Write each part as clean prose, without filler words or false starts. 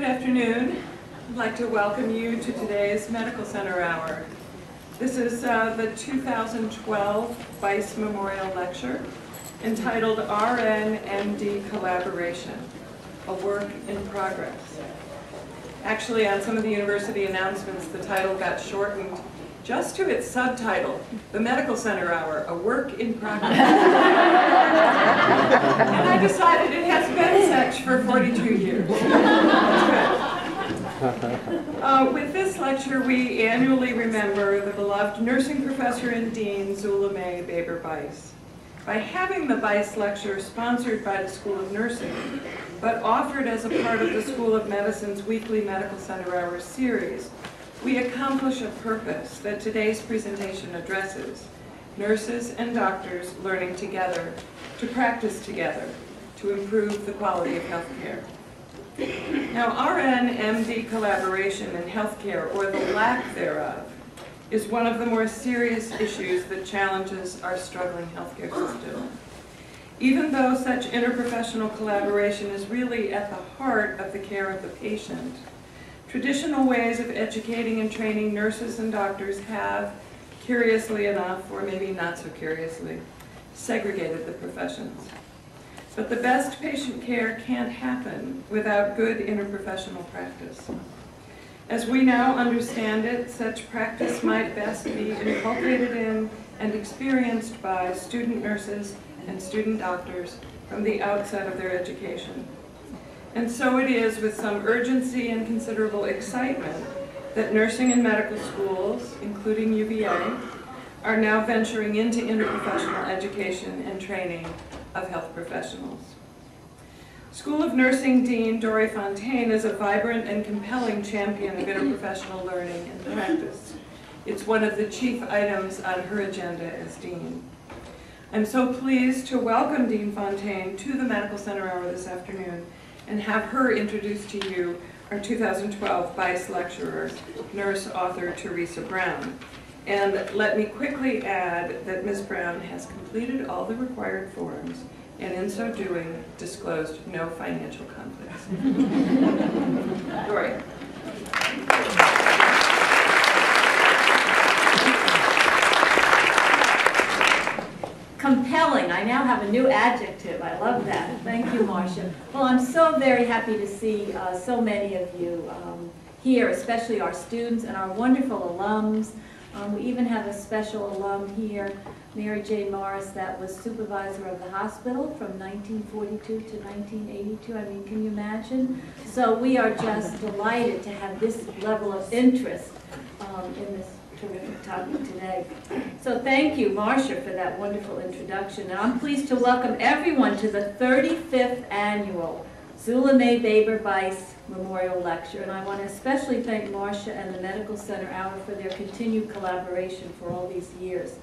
afternoon. I'd like to welcome you to today's Medical Center Hour. This is the 2012 Bice Memorial Lecture entitled RN-MD Collaboration, a Work in Progress. Actually, on some of the university announcements, the title got shortened just to its subtitle, The Medical Center Hour, a Work in Progress. And I decided it has been such for 42 years. That's good. With this lecture, we annually remember the beloved nursing professor and dean, Zula Bice. By having the Bice lecture sponsored by the School of Nursing, but offered as a part of the School of Medicine's weekly Medical Center Hour series, we accomplish a purpose that today's presentation addresses: nurses and doctors learning together, to practice together, to improve the quality of healthcare. Now, RN-MD collaboration in healthcare, or the lack thereof, is one of the more serious issues that challenges our struggling healthcare system. Even though such interprofessional collaboration is really at the heart of the care of the patient, traditional ways of educating and training nurses and doctors have, curiously enough, or maybe not so curiously, segregated the professions. But the best patient care can't happen without good interprofessional practice. As we now understand it, such practice might best be inculcated in and experienced by student nurses and student doctors from the outset of their education. And so it is with some urgency and considerable excitement that nursing and medical schools, including UVA, are now venturing into interprofessional education and training of health professionals. School of Nursing Dean Dori Fontaine is a vibrant and compelling champion of interprofessional learning and practice. It's one of the chief items on her agenda as dean. I'm so pleased to welcome Dean Fontaine to the Medical Center Hour this afternoon and have her introduce to you our 2012 Bice lecturer, nurse author Theresa Brown. And let me quickly add that Ms. Brown has completed all the required forms and in so doing disclosed no financial conflicts. Dori. Compelling. I now have a new adjective. I love that. Thank you, Marcia. Well, I'm so very happy to see so many of you here, especially our students and our wonderful alums. We even have a special alum here, Mary Jane Morris, that was supervisor of the hospital from 1942 to 1982. I mean, can you imagine? So we are just delighted to have this level of interest in this terrific topic today. So thank you, Marcia, for that wonderful introduction. And I'm pleased to welcome everyone to the 35th annual Zula Bice Memorial Lecture. And I want to especially thank Marcia and the Medical Center Hour for their continued collaboration for all these years.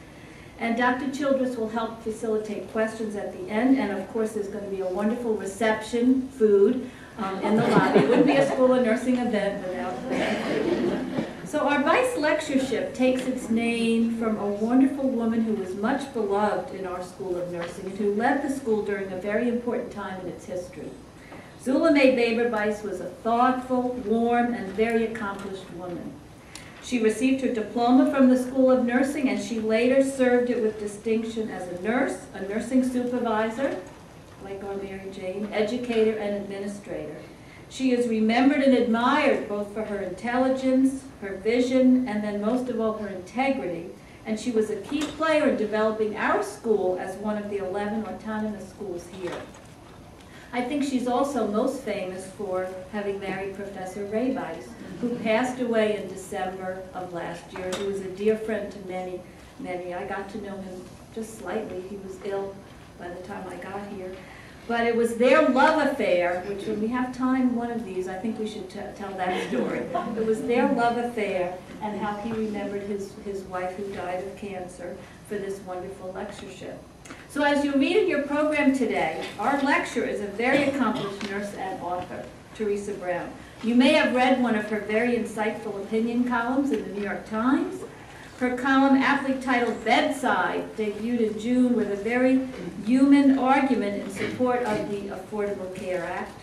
And Dr. Childress will help facilitate questions at the end. And of course, there's going to be a wonderful reception, food, in the lobby. It wouldn't be a School of Nursing event without that. So our Bice lectureship takes its name from a wonderful woman who was much beloved in our School of Nursing and who led the school during a very important time in its history. Zula Bice was a thoughtful, warm, and very accomplished woman. She received her diploma from the School of Nursing, and she later served it with distinction as a nurse, a nursing supervisor, like our Mary Jane, educator, and administrator. She is remembered and admired both for her intelligence, her vision, and then most of all her integrity. And she was a key player in developing our school as one of the 11 autonomous schools here. I think she's also most famous for having married Professor Ray Bice, who passed away in December of last year. He was a dear friend to many, many. I got to know him just slightly. He was ill by the time I got here. But it was their love affair, which when we have time one of these, I think we should tell that story. It was their love affair and how he remembered his wife who died of cancer for this wonderful lectureship. So as you read in your program today, our lecturer is a very accomplished nurse and author, Theresa Brown. You may have read one of her very insightful opinion columns in the New York Times. Her column, aptly titled Bedside, debuted in June with a very human argument in support of the Affordable Care Act.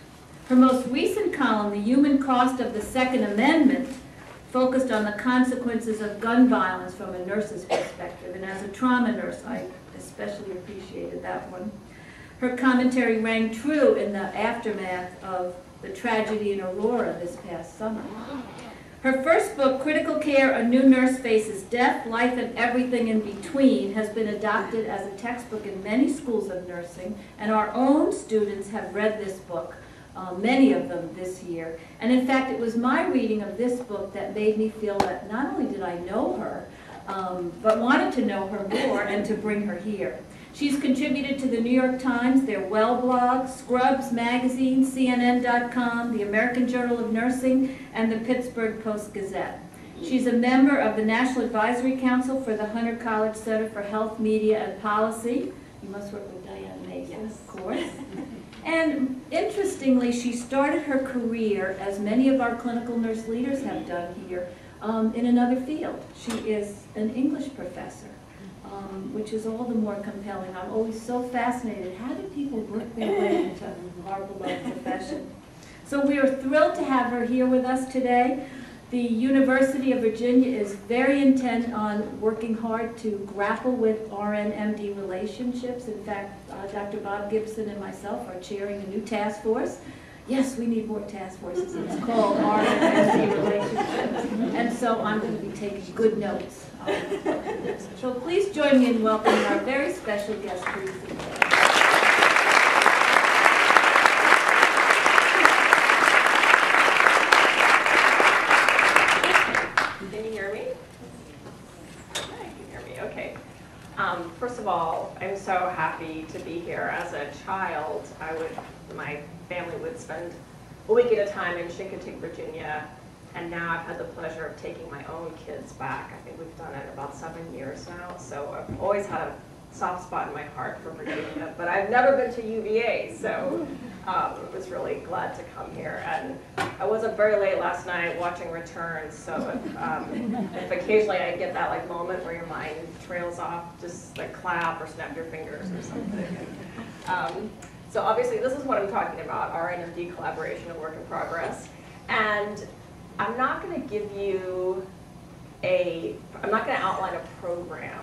Her most recent column, The Human Cost of the Second Amendment, focused on the consequences of gun violence from a nurse's perspective. And as a trauma nurse, I especially appreciated that one. Her commentary rang true in the aftermath of the tragedy in Aurora this past summer. Her first book, Critical Care, A New Nurse Faces Death, Life, and Everything in Between, has been adopted as a textbook in many schools of nursing, and our own students have read this book, many of them this year. And in fact, it was my reading of this book that made me feel that not only did I know her, but wanted to know her more and to bring her here. She's contributed to the New York Times, their Well blog, Scrubs Magazine, CNN.com, the American Journal of Nursing, and the Pittsburgh Post-Gazette. She's a member of the National Advisory Council for the Hunter College Center for Health, Media, and Policy. You must work with Diane Mason, yes, of course. And interestingly, she started her career, as many of our clinical nurse leaders have done here, in another field. She is an English professor. Which is all the more compelling. I'm always so fascinated. How do people work their way into our beloved profession? So we are thrilled to have her here with us today. The University of Virginia is very intent on working hard to grapple with RN-MD relationships. In fact, Dr. Bob Gibson and myself are chairing a new task force. Yes, we need more task forces. It's called RN-MD relationships. And so I'm going to be taking good notes. So please join me in welcoming our very special guest, Theresa Brown. Can you hear me? Hi, you can hear me, okay. First of all, I'm so happy to be here. As a child, my family would spend a week at a time in Chincoteague, Virginia, and now I've had the pleasure of taking my own kids back. I think we've done it about 7 years now, so I've always had a soft spot in my heart for Virginia, but I've never been to UVA, so I was really glad to come here. And I wasn't very late last night watching Returns, so if occasionally I get that like moment where your mind trails off, just like clap or snap your fingers or something. So obviously this is what I'm talking about, RN-MD collaboration and work in progress. And I'm not going to give you I'm not going to outline a program.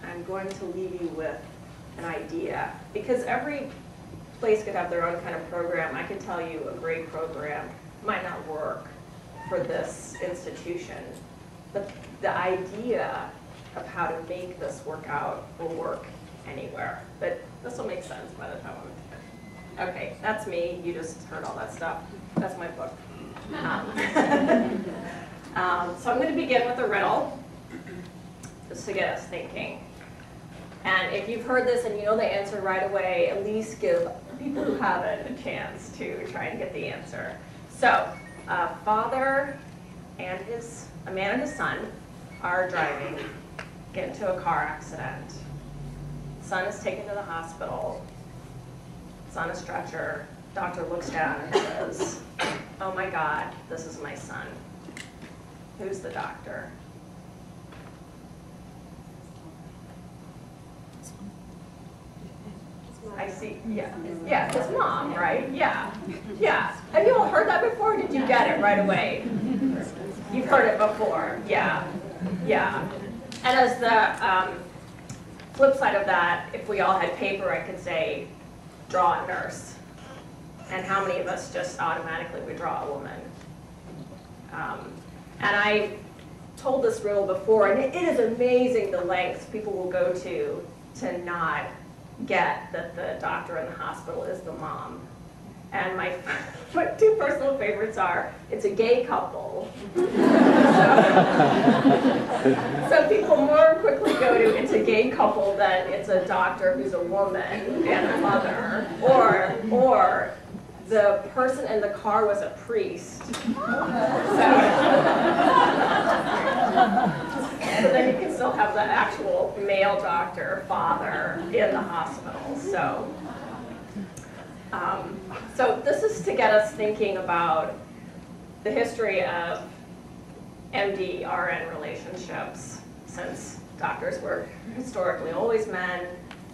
I'm going to leave you with an idea, because every place could have their own kind of program. I can tell you a great program might not work for this institution, but the idea of how to make this work out will work anywhere. But this will make sense by the time I'm finished. Okay, that's me. You just heard all that stuff. That's my book. So I'm going to begin with a riddle, just to get us thinking. And if you've heard this and you know the answer right away, at least give people who haven't a chance to try and get the answer. So, a father and a man and his son are driving, get into a car accident. Son is taken to the hospital. It's on a stretcher. Doctor looks down and says, "Oh my God, this is my son." Who's the doctor? I see, yeah, his mom, right? Yeah. Have you all heard that before, or did you get it right away? You've heard it before, yeah. And as the flip side of that, if we all had paper, I could say, draw a nurse. And how many of us just automatically would draw a woman? And I told this riddle before, and it is amazing the lengths people will go to not get that the doctor in the hospital is the mom. And my two personal favorites are, it's a gay couple. So people more quickly go to, it's a gay couple than it's a doctor who's a woman and a mother, or the person in the car was a priest. So then you can still have the actual male doctor, father, in the hospital. So this is to get us thinking about the history of MD-RN relationships, since doctors were historically always men,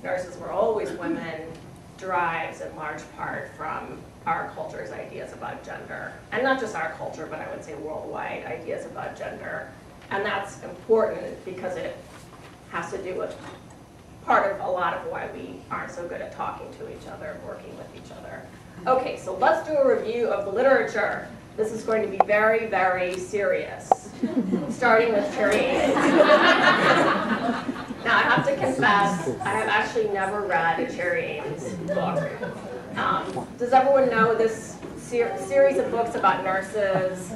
nurses were always women, derives in large part from our culture's ideas about gender. And not just our culture, but I would say worldwide ideas about gender. And that's important because it has to do with part of a lot of why we aren't so good at talking to each other and working with each other. Okay, so let's do a review of the literature. This is going to be very, very serious, starting with Cherry Ames. Now, I have to confess, I have actually never read a Cherry Ames book. Does everyone know this series of books about nurses?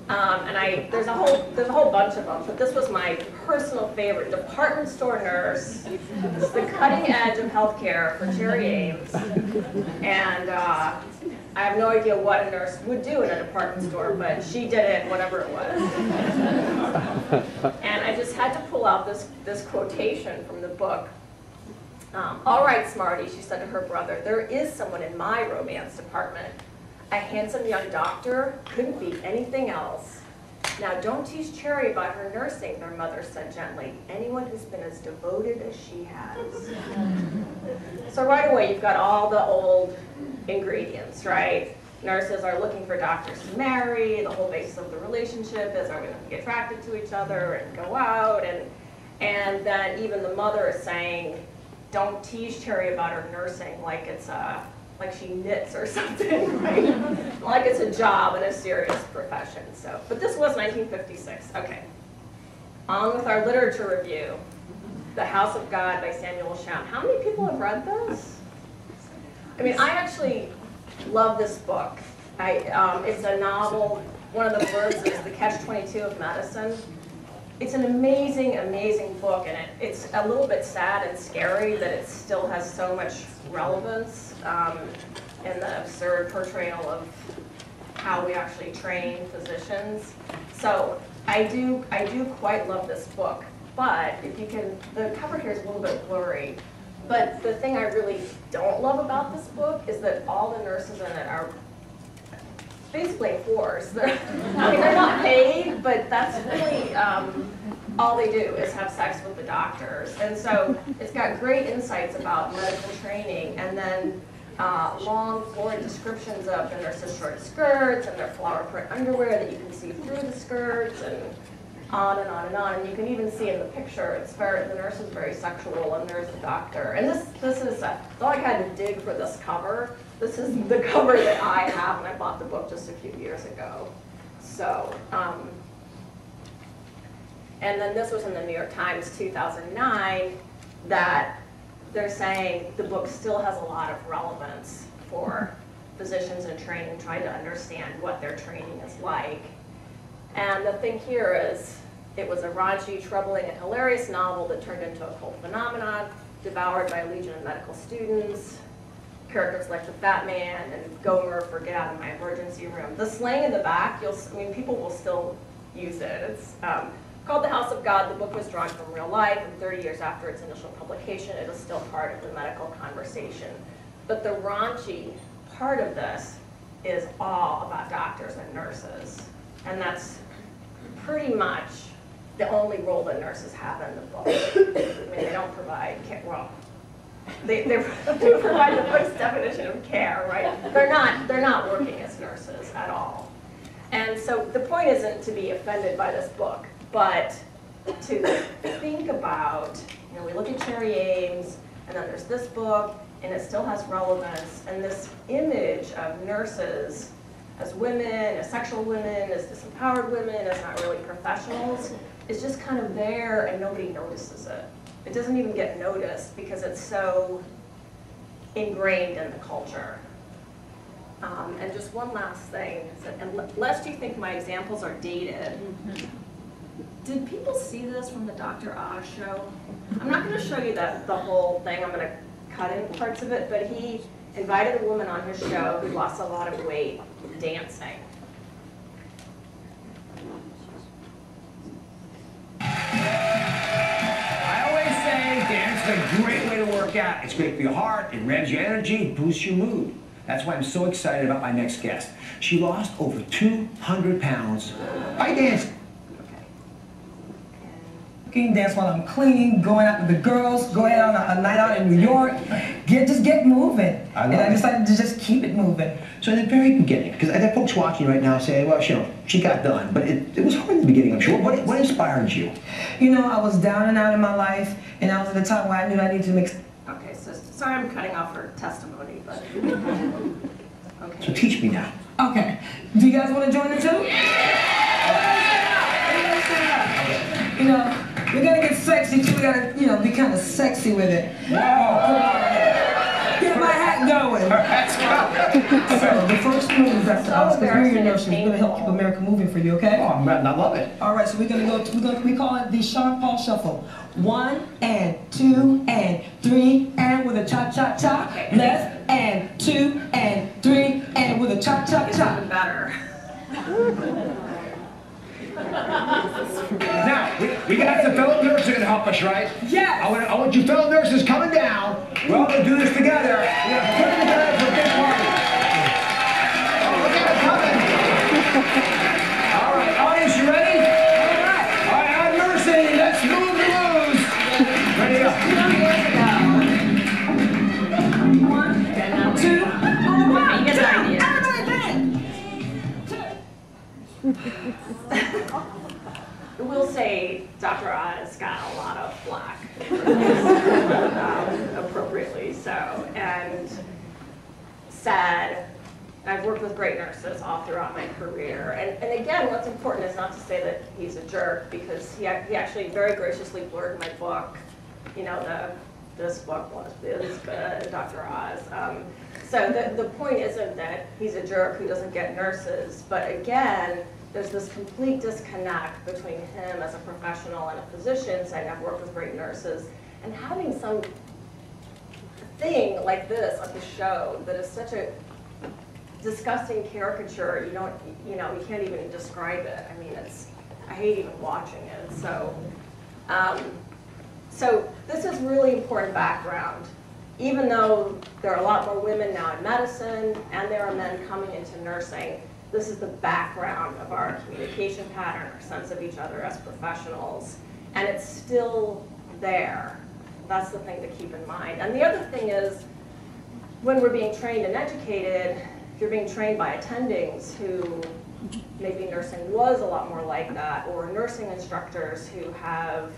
And there's a whole bunch of them, but this was my personal favorite. Department store nurse. This is the cutting edge of healthcare for Cherry Ames. And I have no idea what a nurse would do in a department store, but she did it, whatever it was. And I just had to pull out this quotation from the book. All right, Smarty, she said to her brother, there is someone in my romance department. A handsome young doctor, couldn't be anything else. Now don't tease Cherry about her nursing, their mother said gently. Anyone who's been as devoted as she has. So right away you've got all the old ingredients, right? Nurses are looking for doctors to marry, the whole basis of the relationship is are we going to be attracted to each other and go out, and then even the mother is saying, don't tease Cherry about her nursing like it's like she knits or something, right? Like it's a job and a serious profession. So, but this was 1956. Okay. On with our literature review. The House of God by Samuel Schaum. How many people have read this? I mean, I actually love this book. It's a novel. One of the words is The Catch-22 of Medicine. It's an amazing, amazing book, and it's a little bit sad and scary that it still has so much relevance in the absurd portrayal of how we actually train physicians. So I do quite love this book, but if you can, the cover here is a little bit blurry. But the thing I really don't love about this book is that all the nurses in it are basically whores. I mean, they're not paid, but that's really all they do is have sex with the doctors. And so it's got great insights about medical training, and then long, florid descriptions of the nurses' short skirts and their flower print underwear that you can see through the skirts, and on and on and on. And you can even see in the picture, the nurse is very sexual, and there's the doctor. And this is, though I had to dig for this cover, this is the cover that I have, and I bought the book just a few years ago. So, and then this was in the New York Times 2009, that they're saying the book still has a lot of relevance for physicians in training, trying to understand what their training is like. And the thing here is, it was a raunchy, troubling, and hilarious novel that turned into a cult phenomenon, devoured by a legion of medical students. Characters like the Fat Man and Gomer for Get Out of My Emergency Room. The slang in the back, people will still use it. It's called The House of God. The book was drawn from real life, and 30 years after its initial publication, it is still part of the medical conversation. But the raunchy part of this is all about doctors and nurses. And that's pretty much the only role that nurses have in the book. I mean, they don't provide care. Well, they provide the book's definition of care, right? They're not working as nurses at all. And so the point isn't to be offended by this book, but to think about, we look at Cherry Ames, and then there's this book, and it still has relevance, and this image of nurses as women, as sexual women, as disempowered women, as not really professionals, is just kind of there, and nobody notices it. It doesn't even get noticed because it's so ingrained in the culture. And just one last thing, unless you think my examples are dated, did people see this from the Dr. Oz show? I'm not going to show you the whole thing. I'm going to cut in parts of it, but he invited a woman on his show who lost a lot of weight dancing. I always say dance is a great way to work out. It's great for your heart, it revs your energy, boosts your mood. That's why I'm so excited about my next guest. She lost over 200 pounds by dancing. cooking, dance while I'm cleaning, going out with the girls, going out on a night out in New York. Just get moving. I love and I it. decided to just keep it moving. So in the very beginning, because I got folks watching right now saying, well, you know, she got done, but it was hard in the beginning, I'm sure. What inspired you? You know, I was down and out in my life, and I was at a time where I knew I needed to make... Okay, so sorry I'm cutting off her testimony, but So okay. teach me now. Okay. Do you guys want to join in too? You know, we gotta get sexy too. We gotta, you know, be kind of sexy with it. Get my hat going. So the first move is that's because we're your nurses. We're gonna help keep America moving for you, okay? Oh, I love it. All right, so we're gonna go. We call it the Sean Paul Shuffle. 1 and 2 and 3 and with a cha cha cha. Left and 2 and 3 and with a cha cha It's cha. even better. Now, we got some fellow nurses going to help us, right? Yes. I want you fellow nurses coming down. We're all going to do this together. We're going to put it together for a big party. Oh, look at it coming. All right, audience, you ready? All right, I'm nursing. Let's move the moves. Ready to go. 1, 2, on the mark. You get the idea. Everybody I will say Dr. Oz got a lot of flack, appropriately so, and said, I've worked with great nurses all throughout my career, and again, what's important is not to say that he's a jerk, because he actually very graciously blurred my book, you know, this book is good, Dr. Oz. So the point isn't that he's a jerk who doesn't get nurses, but again, there's this complete disconnect between him as a professional and a physician saying I've worked with great nurses, and having some thing like this on his show that is such a disgusting caricature, you can't even describe it. I mean, I hate even watching it. So, so this is really important background. Even though there are a lot more women now in medicine and there are men coming into nursing, this is the background of our communication pattern, our sense of each other as professionals, and it's still there. That's the thing to keep in mind. And the other thing is, when we're being trained and educated, if you're being trained by attendings who maybe nursing was a lot more like that, or nursing instructors who have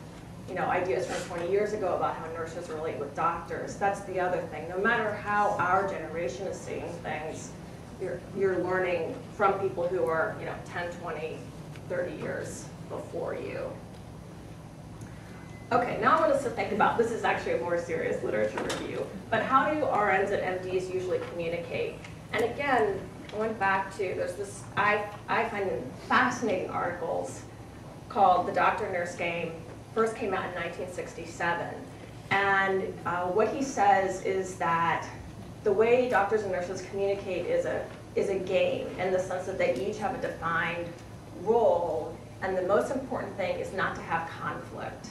ideas from 20 years ago about how nurses relate with doctors, that's the other thing. No matter how our generation is seeing things, you're learning from people who are 10, 20, 30 years before you. Okay, now I want us to think about, this is actually a more serious literature review, but how do RNs and MDs usually communicate? And again, I went back to, there's this, I find fascinating articles called The Doctor-Nurse Game, first came out in 1967. And what he says is that the way doctors and nurses communicate is a game, in the sense that they each have a defined role, and the most important thing is not to have conflict.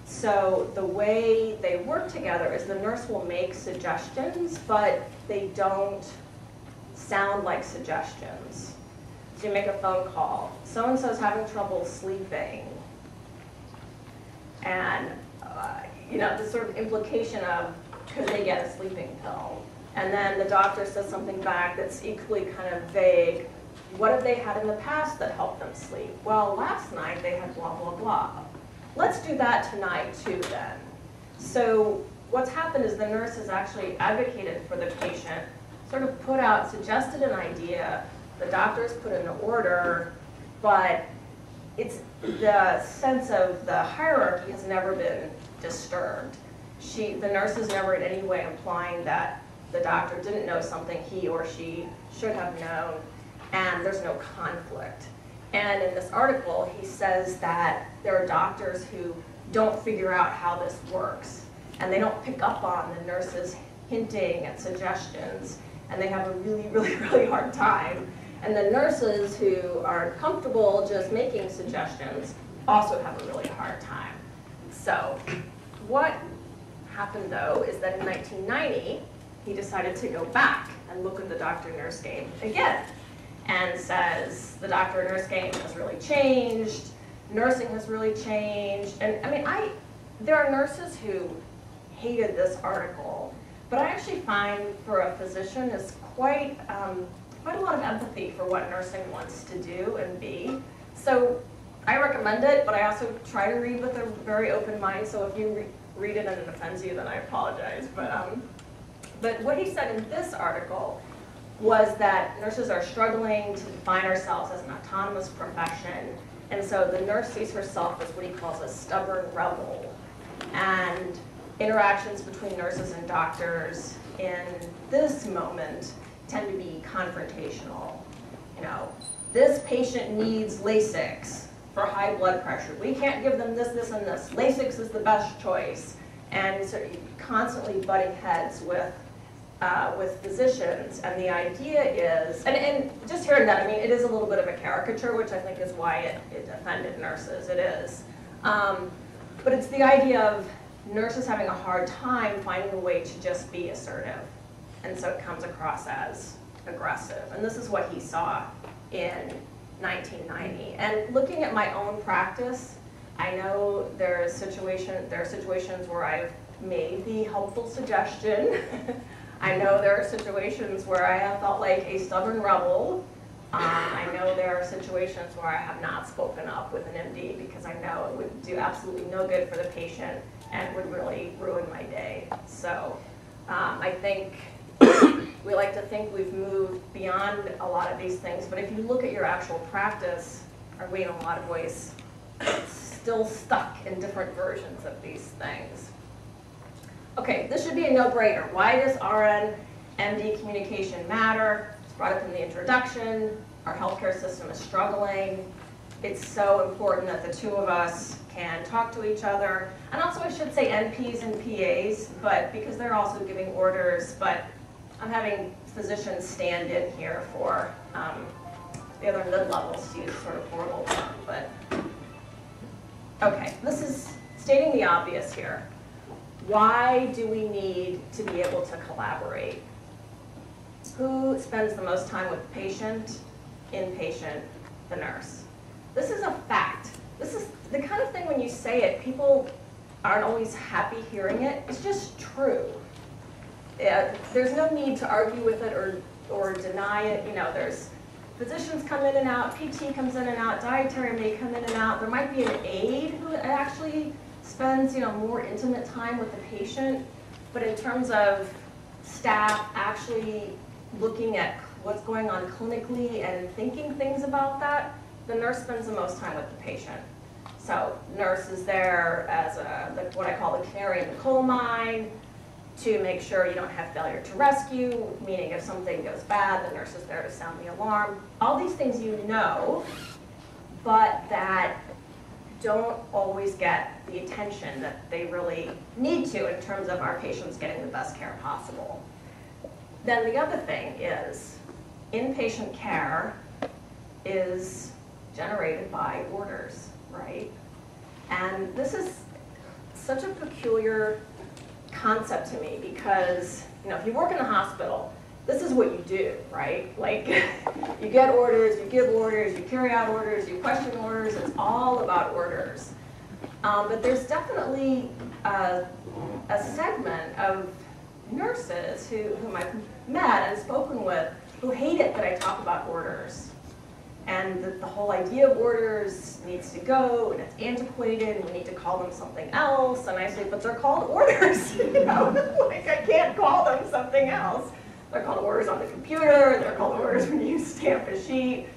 So the way they work together is the nurse will make suggestions, but they don't sound like suggestions. So you make a phone call. So-and-so's having trouble sleeping. And the sort of implication of, could they get a sleeping pill? And then the doctor says something back that's equally kind of vague. What have they had in the past that helped them sleep? Well, last night they had blah, blah, blah. Let's do that tonight too then. So what's happened is the nurse has actually advocated for the patient, sort of suggested an idea, the doctor's put in an order, but it's the sense of the hierarchy has never been disturbed. The nurse is never in any way implying that the doctor didn't know something he or she should have known, and there's no conflict. And in this article, he says that there are doctors who don't figure out how this works, and they don't pick up on the nurses hinting at suggestions, and they have a really, really, really hard time. And the nurses who are comfortable just making suggestions also have a really hard time. So what happened, though, is that in 1990, he decided to go back and look at the doctor-nurse game again, and says the doctor-nurse game has really changed. nursing has really changed. And I mean, there are nurses who hated this article, but I actually find for a physician is quite a lot of empathy for what nursing wants to do and be. So I recommend it, but I also try to read with a very open mind. So if you read it and it offends you, then I apologize. But what he said in this article was that nurses are struggling to define ourselves as an autonomous profession. And so the nurse sees herself as what he calls a stubborn rebel. And interactions between nurses and doctors in this moment tend to be confrontational. You know, this patient needs Lasix for high blood pressure. We can't give them this, this, and this. Lasix is the best choice. And so you're constantly butting heads with physicians, and the idea is, and just hearing that, I mean, it is a little bit of a caricature, which I think is why it offended nurses, it is. But it's the idea of nurses having a hard time finding a way to just be assertive. And so it comes across as aggressive. And this is what he saw in 1990. And looking at my own practice, I know there are situations where I've made the helpful suggestion. I know there are situations where I have felt like a stubborn rebel. I know there are situations where I have not spoken up with an MD because I know it would do absolutely no good for the patient and would really ruin my day. So I think we like to think we've moved beyond a lot of these things, but if you look at your actual practice, are we in a lot of ways still stuck in different versions of these things? Okay, this should be a no-brainer. Why does RN-MD communication matter? It's brought up in the introduction. Our healthcare system is struggling. It's so important that the two of us can talk to each other. And also I should say NPs and PAs, but because they're also giving orders, but I'm having physicians stand in here for the other mid-levels to use sort of horrible term, but okay, this is stating the obvious here. Why do we need to be able to collaborate? Who spends the most time with the patient, inpatient, the nurse? This is a fact. This is the kind of thing when you say it, people aren't always happy hearing it. It's just true. There's no need to argue with it or deny it. You know, there's physicians come in and out, PT comes in and out, dietary may come in and out. There might be an aide who actually spends, you know, more intimate time with the patient, but in terms of staff actually looking at what's going on clinically and thinking things about that, the nurse spends the most time with the patient. So nurse is there as what I call the canary in the coal mine to make sure you don't have failure to rescue, meaning if something goes bad, the nurse is there to sound the alarm. All these things you know, but that don't always get the attention that they really need to in terms of our patients getting the best care possible. Then the other thing is inpatient care is generated by orders, right? And this is such a peculiar concept to me because, you know, if you work in the hospital, this is what you do, right? Like, you get orders, you give orders, you carry out orders, you question orders, it's all about orders. But there's definitely a segment of nurses whom I've met and spoken with who hate it that I talk about orders. And that the whole idea of orders needs to go, and it's antiquated, and we need to call them something else. And I say, but they're called orders, you know? Like, I can't call them something else. They're called orders on the computer, they're called orders when you stamp a sheet.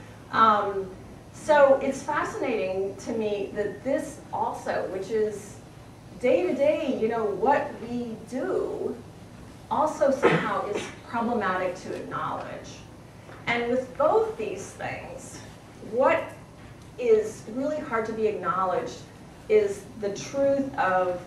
So it's fascinating to me that this also, which is day to day, you know, what we do, also somehow is problematic to acknowledge. And with both these things, what is really hard to be acknowledged is the truth of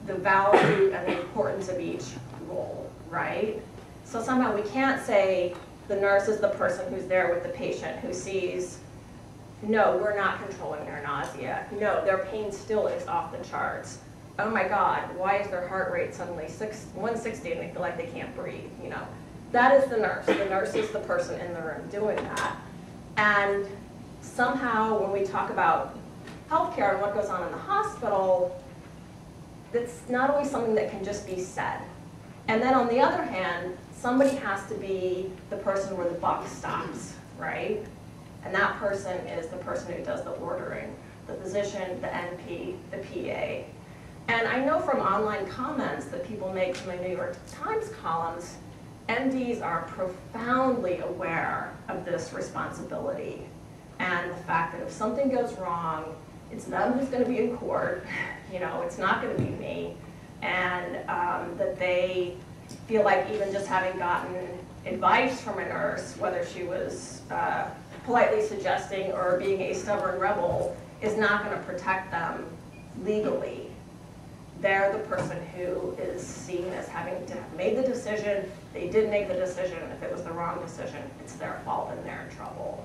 the value and the importance of each role, right? So somehow we can't say the nurse is the person who's there with the patient who sees, no, we're not controlling their nausea. No, their pain still is off the charts. Oh my God, why is their heart rate suddenly 160 and they feel like they can't breathe, you know? That is the nurse. The nurse is the person in the room doing that. And somehow when we talk about healthcare and what goes on in the hospital, that's not always something that can just be said. And then on the other hand, somebody has to be the person where the buck stops, right? And that person is the person who does the ordering, the physician, the NP, the PA. And I know from online comments that people make to my New York Times columns, MDs are profoundly aware of this responsibility and the fact that if something goes wrong, it's them who's going to be in court, it's not going to be me, and that they feel like even just having gotten advice from a nurse, whether she was politely suggesting or being a stubborn rebel, is not going to protect them legally. They're the person who is seen as having to have made the decision. They did make the decision. If it was the wrong decision, it's their fault and they're in trouble.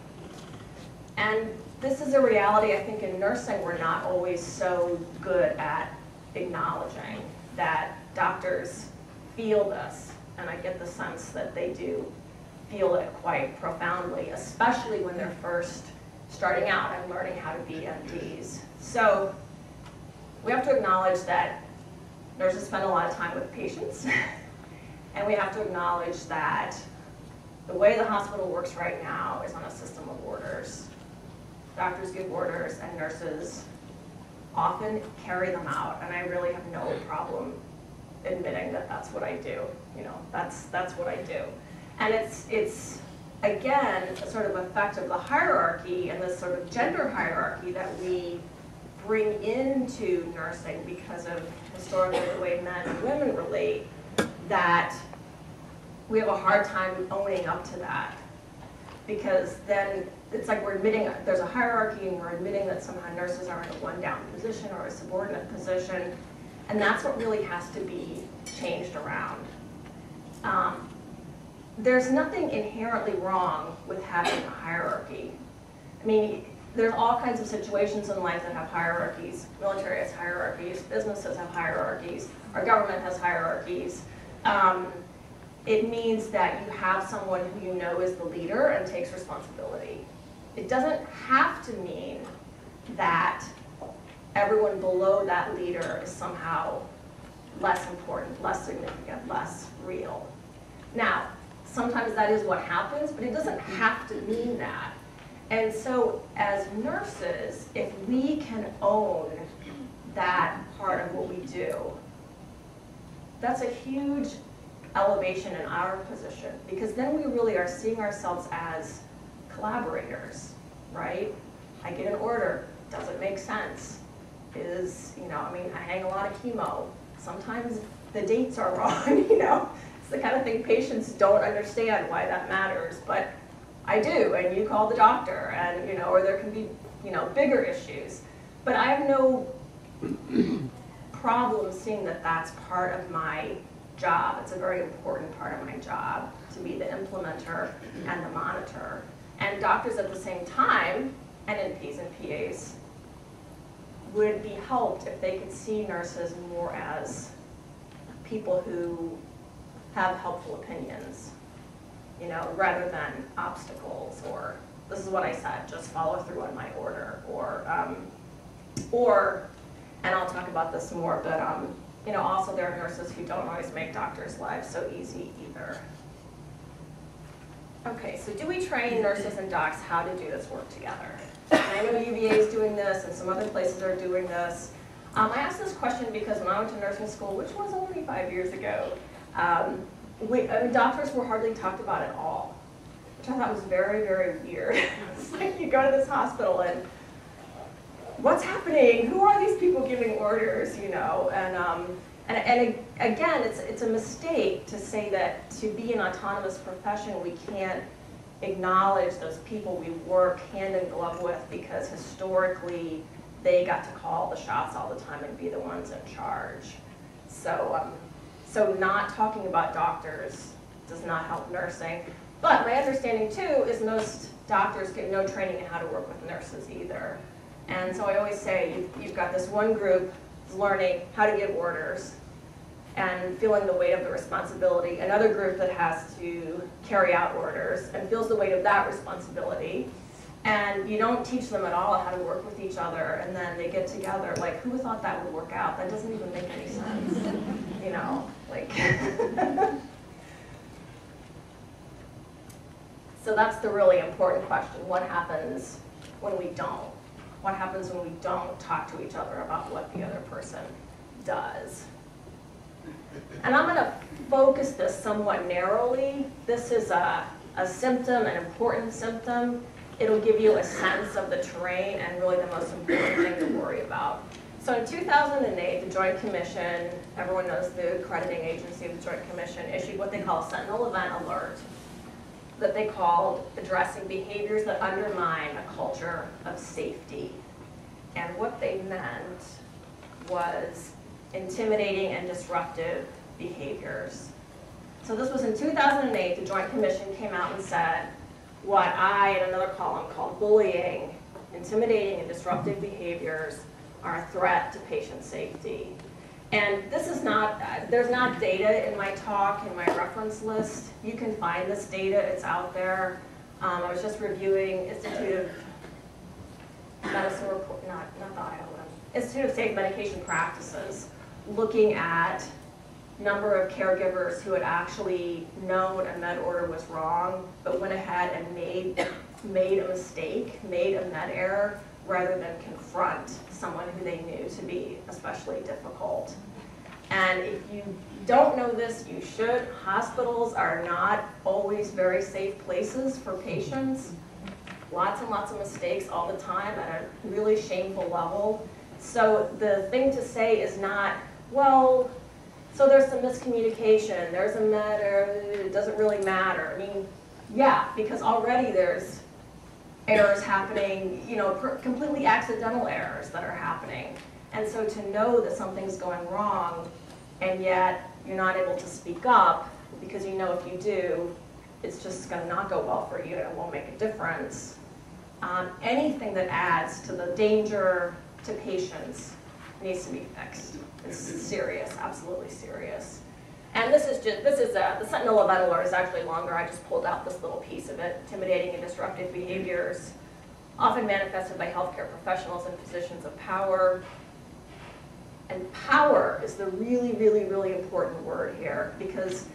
And this is a reality, I think, in nursing we're not always so good at acknowledging, that doctors feel this, and I get the sense that they do feel it quite profoundly, especially when they're first starting out and learning how to be MDs. So we have to acknowledge that nurses spend a lot of time with patients, and we have to acknowledge that the way the hospital works right now is on a system of orders. Doctors give orders, and nurses often carry them out, and I really have no problem admitting that that's what I do. That's what I do. And it's again, a sort of effect of the hierarchy and this sort of gender hierarchy that we bring into nursing because of historically the way men and women relate, that we have a hard time owning up to that. Because then it's like we're admitting there's a hierarchy, and we're admitting that somehow nurses are in a one-down position or a subordinate position, and that's what really has to be changed around. There's nothing inherently wrong with having a hierarchy. I mean, there's all kinds of situations in life that have hierarchies. Military has hierarchies, businesses have hierarchies, our government has hierarchies. It means that you have someone who you know is the leader and takes responsibility. It doesn't have to mean that everyone below that leader is somehow less important, less significant, less real. Now, sometimes that is what happens, but it doesn't have to mean that. And so as nurses, if we can own that part of what we do, that's a huge elevation in our position, because then we really are seeing ourselves as collaborators, right? I get an order, does it make sense? I hang a lot of chemo. Sometimes the dates are wrong, It's the kind of thing patients don't understand why that matters, but I do, and you call the doctor, and, or there can be, bigger issues. But I have no problem seeing that that's part of my job. It's a very important part of my job, to be the implementer and the monitor. And doctors at the same time, and NPs and PAs, would be helped if they could see nurses more as people who have helpful opinions, rather than obstacles, or this is what I said, just follow through on my order, or, and I'll talk about this more, but also there are nurses who don't always make doctors' lives so easy either. Okay, so do we train nurses and docs how to do this work together? And I know UVA is doing this, and some other places are doing this. I asked this question because when I went to nursing school, which was only 5 years ago, doctors were hardly talked about at all, which I thought was very, very weird. It's like you go to this hospital and what's happening? Who are these people giving orders? And again, it's a mistake to say that to be an autonomous profession, we can't acknowledge those people we work hand in glove with, because historically they got to call the shots all the time and be the ones in charge. So not talking about doctors does not help nursing. But my understanding too is most doctors get no training in how to work with nurses either. And so I always say you've got this one group learning how to give orders and feeling the weight of the responsibility, another group that has to carry out orders and feels the weight of that responsibility, And you don't teach them at all how to work with each other, and then they get together. Like, who thought that would work out? That doesn't even make any sense, you know, like. So that's the really important question. What happens when we don't? What happens when we don't talk to each other about what the other person does? And I'm going to focus this somewhat narrowly. This is a symptom, an important symptom. It'll give you a sense of the terrain and really the most important thing to worry about. So in 2008, the Joint Commission, everyone knows the accrediting agency of the Joint Commission, issued what they call a Sentinel Event Alert that they called addressing behaviors that undermine a culture of safety. And what they meant was intimidating and disruptive behaviors. So this was in 2008, the Joint Commission came out and said what I, in another column, called bullying, intimidating and disruptive behaviors are a threat to patient safety. And this is not, there's not data in my talk, in my reference list. You can find this data, it's out there. I was just reviewing Institute of Medicine report, not the IOM, Institute of Safe Medication Practices, looking at number of caregivers who had actually known a med order was wrong, but went ahead and made a mistake, made a med error, rather than confront someone who they knew to be especially difficult. And if you don't know this, you should. Hospitals are not always very safe places for patients. Lots and lots of mistakes all the time at a really shameful level. So the thing to say is not, well, so there's some miscommunication, there's a med error, it doesn't really matter. I mean, yeah, because already there's errors happening, you know, completely accidental errors that are happening. And so to know that something's going wrong, and yet you're not able to speak up, because you know if you do, it's just going to not go well for you and it won't make a difference. Anything that adds to the danger to patients needs to be fixed. It's serious, absolutely serious. And this is the Sentinel Event Alert is actually longer. I just pulled out this little piece of it. Intimidating and disruptive behaviors, often manifested by healthcare professionals and positions of power. And power is the really, really, really important word here, because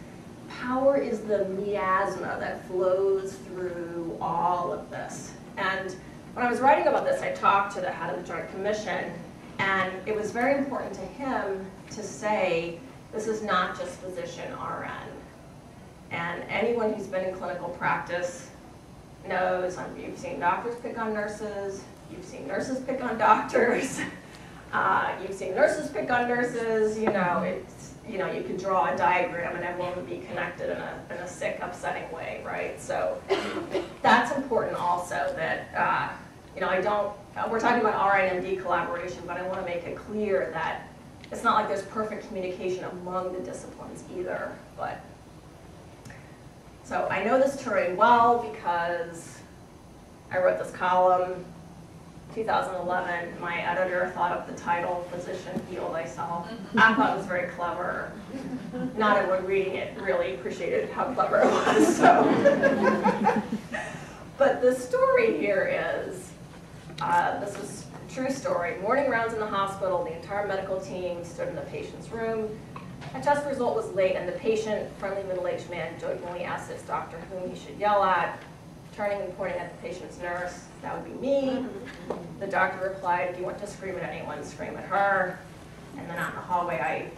power is the miasma that flows through all of this. And when I was writing about this, I talked to the head of the Joint Commission, and it was very important to him to say, this is not just physician RN. And anyone who's been in clinical practice knows, you've seen doctors pick on nurses, you've seen nurses pick on doctors, you've seen nurses pick on nurses, you know, it's, you know, you could draw a diagram and everyone would be connected in a sick, upsetting way, right? So that's important also that, you know, we're talking about RN-MD collaboration, but I want to make it clear that it's not like there's perfect communication among the disciplines either, but. So I know this terrain well because I wrote this column, 2011. My editor thought of the title, Physician Heal Thyself. I thought it was very clever. Not everyone reading it really appreciated how clever it was, so. But the story here is, this was a true story. Morning rounds in the hospital, the entire medical team stood in the patient's room. A test result was late, and the patient, friendly middle-aged man, jokingly asked his doctor whom he should yell at, turning and pointing at the patient's nurse. That would be me. The doctor replied, if you want to scream at anyone, scream at her. And then out in the hallway, I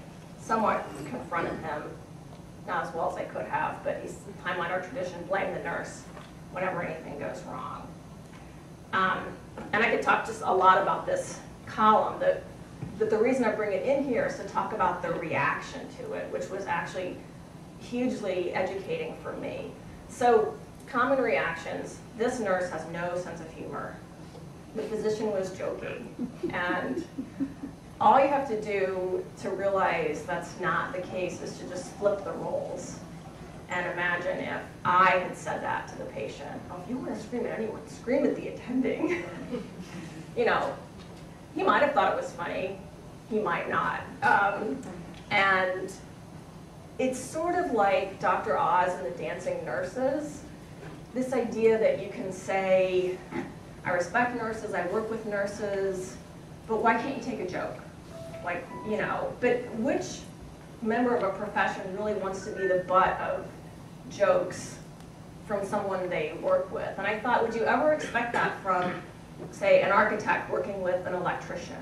somewhat confronted him, not as well as I could have, but he's time-honored tradition, blame the nurse whenever anything goes wrong. And I could talk just a lot about this column. But the reason I bring it in here is to talk about the reaction to it, which was actually hugely educating for me. So, common reactions, this nurse has no sense of humor. The physician was joking. And all you have to do to realize that's not the case is to just flip the roles. And imagine if I had said that to the patient. Oh, if you want to scream at anyone, scream at the attending. You know, he might have thought it was funny. He might not. And it's sort of like Dr. Oz and the Dancing Nurses. This idea that you can say, I respect nurses, I work with nurses, but why can't you take a joke? Like, you know, but which member of a profession really wants to be the butt of jokes from someone they work with? And I thought, would you ever expect that from, say, an architect working with an electrician?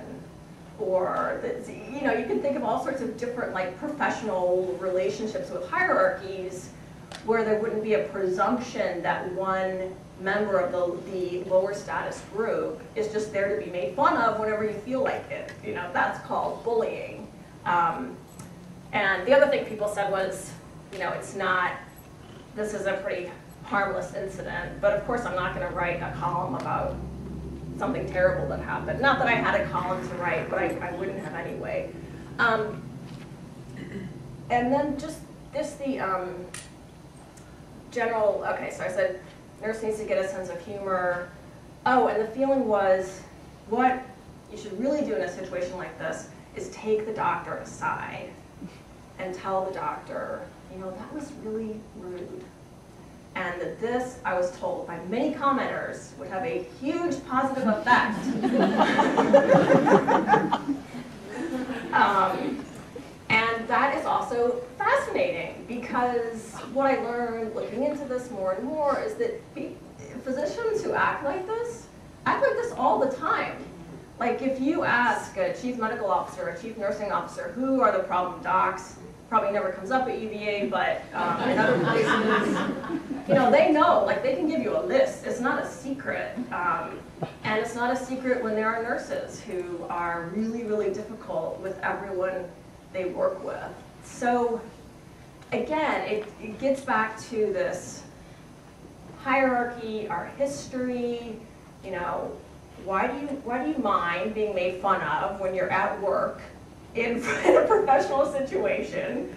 Or, you know, you can think of all sorts of different, like, professional relationships with hierarchies where there wouldn't be a presumption that one member of the lower status group is just there to be made fun of whenever you feel like it. You know, that's called bullying. And the other thing people said was, you know, it's not, this is a pretty harmless incident, but of course I'm not going to write a column about something terrible that happened. Not that I had a column to write, but I wouldn't have anyway. And then just the general, okay, so I said nurse needs to get a sense of humor. Oh, and the feeling was, what you should really do in a situation like this is take the doctor aside and tell the doctor, you know, that was really rude. And that this, I was told by many commenters, would have a huge positive effect. And that is also fascinating, because what I learned looking into this more and more is that physicians who act like this all the time. Like if you ask a chief medical officer, a chief nursing officer, who are the problem docs, probably never comes up at UVA, but in other places, you know, they know, like they can give you a list. It's not a secret. And it's not a secret when there are nurses who are really, really difficult with everyone they work with. So again, it gets back to this hierarchy, our history, you know, why do you mind being made fun of when you're at work in a professional situation?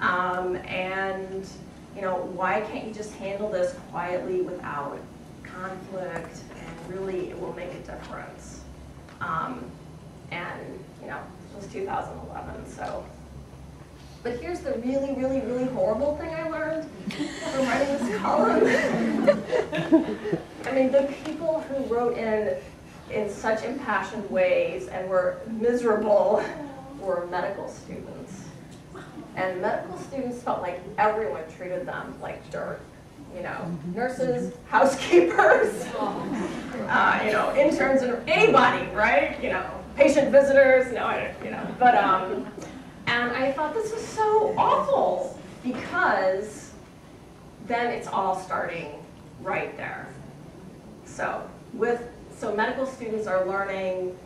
And you know, why can't you just handle this quietly without conflict, and really it will make a difference. And you know, it was 2011, so. But here's the really, really, really horrible thing I learned from writing this column. I mean, the people who wrote in such impassioned ways and were miserable were medical students. And medical students felt like everyone treated them like dirt. You know, nurses, housekeepers, you know, interns, and anybody, right? You know, patient visitors, no, I don't, you know, but, and I thought this was so awful, because then it's all starting right there. So medical students are learning,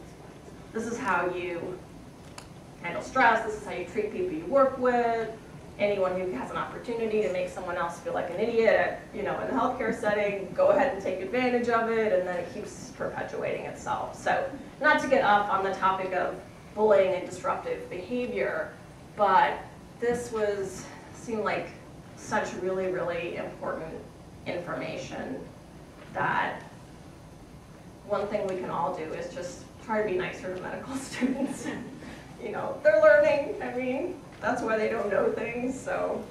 this is how you handle stress, this is how you treat people you work with, anyone who has an opportunity to make someone else feel like an idiot, you know, in the healthcare setting, go ahead and take advantage of it, and then it keeps perpetuating itself. So not to get off on the topic of bullying and disruptive behavior, but this seemed like such really, really important information that one thing we can all do is just try to be nicer to medical students. You know, they're learning. I mean, that's why they don't know things, so.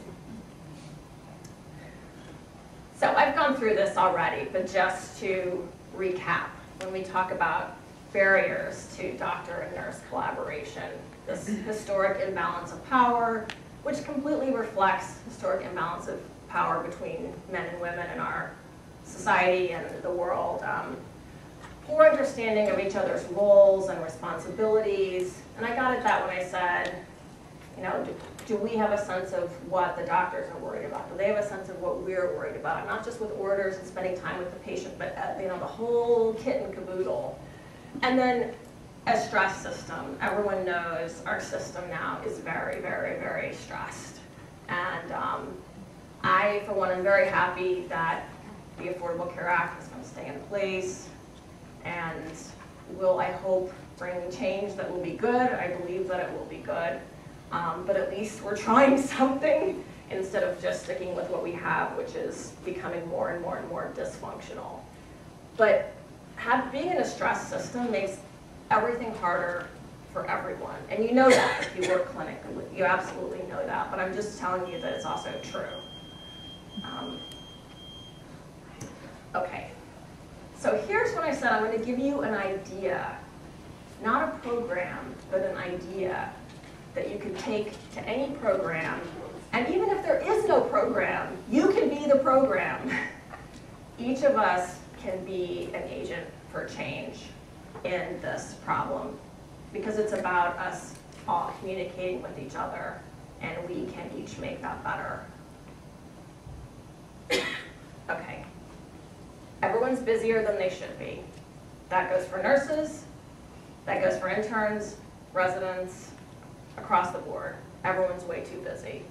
So I've gone through this already, but just to recap, when we talk about barriers to doctor and nurse collaboration, this historic imbalance of power, which completely reflects historic imbalance of power between men and women in our society and the world. Poor understanding of each other's roles and responsibilities. And I got at that when I said, you know, do we have a sense of what the doctors are worried about? Do they have a sense of what we're worried about? Not just with orders and spending time with the patient, but you know, the whole kit and caboodle. And then a stress system. Everyone knows our system now is very, very, very stressed. And I, for one, am very happy that the Affordable Care Act is going to stay in place and will, I hope, bring change that will be good. I believe that it will be good. But at least we're trying something instead of just sticking with what we have, which is becoming more and more and more dysfunctional. But being in a stress system makes everything harder for everyone. And you know that if you work clinically. You absolutely know that. But I'm just telling you that it's also true. Okay. So here's when I said I'm going to give you an idea, not a program, but an idea that you can take to any program. And even if there is no program, you can be the program. Each of us can be an agent for change in this problem, because it's about us all communicating with each other, and we can each make that better. Okay. Everyone's busier than they should be. That goes for nurses, that goes for interns, residents, across the board. Everyone's way too busy.